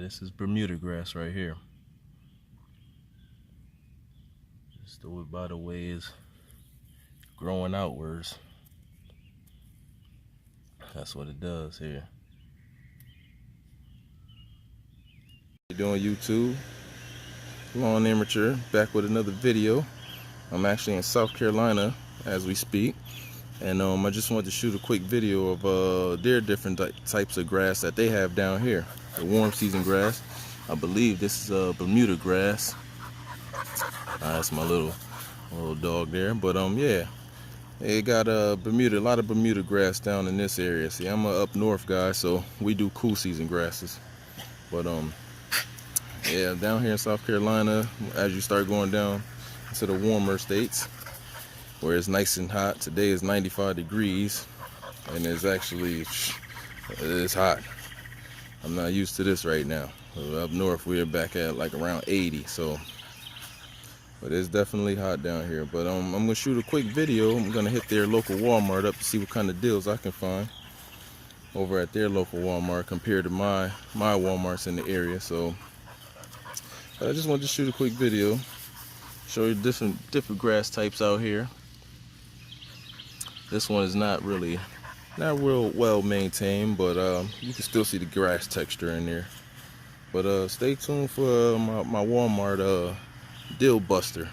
this is Bermuda grass right here. Just by the way it's growing outwards. That's what it does here. How you doing, YouTube? Lawn Amateur, back with another video. I'm actually in South Carolina as we speak, and I just wanted to shoot a quick video of their different types of grass that they have down here. The warm season grass. I believe this is Bermuda grass. That's my little dog there, but yeah, they got a lot of Bermuda grass down in this area. See, I'm a up north guy, so we do cool season grasses. But yeah, down here in South Carolina, as you start going down to the warmer states where it's nice and hot. Today is 95 degrees, and it's hot. I'm not used to this right now. Up north, we're back at like around 80, so. But it's definitely hot down here. But I'm gonna shoot a quick video. I'm gonna hit their local Walmart up to see what kind of deals I can find over at their local Walmart compared to my Walmarts in the area. So I just wanted to shoot a quick video, show you different grass types out here. This one is not real well maintained, but you can still see the grass texture in there. But stay tuned for my Walmart deal buster.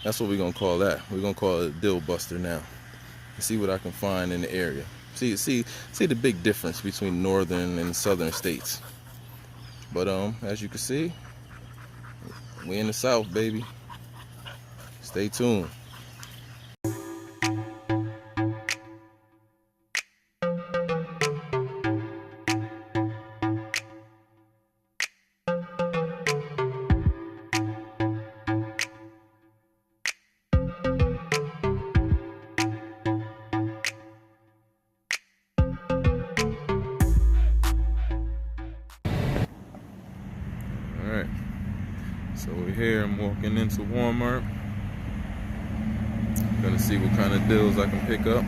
That's what we're gonna call that. We're gonna call it a deal buster now. And see what I can find in the area. See the big difference between northern and southern states. But as you can see, we in the South, baby. Stay tuned. Alright, so we're here. I'm walking into Walmart. Gonna see what kind of deals I can pick up.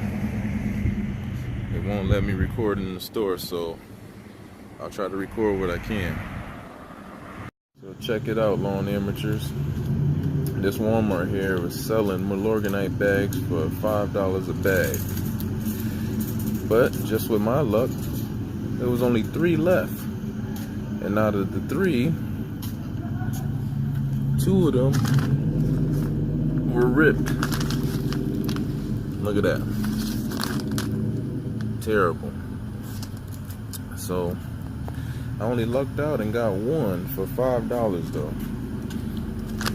It won't let me record in the store, so I'll try to record what I can. So check it out, lawn amateurs. This Walmart here is selling Milorganite bags for $5 a bag. But just with my luck, there was only 3 left. And out of the 3, 2 of them were ripped. Look at that. Terrible. So I only lucked out and got 1 for $5 though.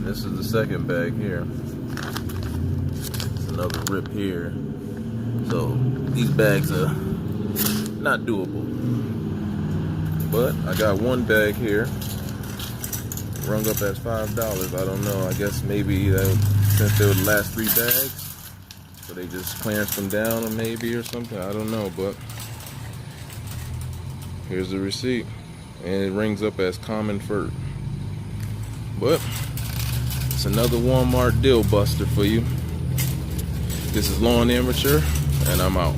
This is the second bag here. There's another rip here. So these bags are not doable. But I got 1 bag here, rung up as $5. I don't know. I guess maybe since they were the last 3 bags, so they just clearanced them down, or maybe, or something. I don't know. But here's the receipt, and it rings up as common fert. But it's another Walmart deal buster for you. This is Lawn Amateur, and I'm out.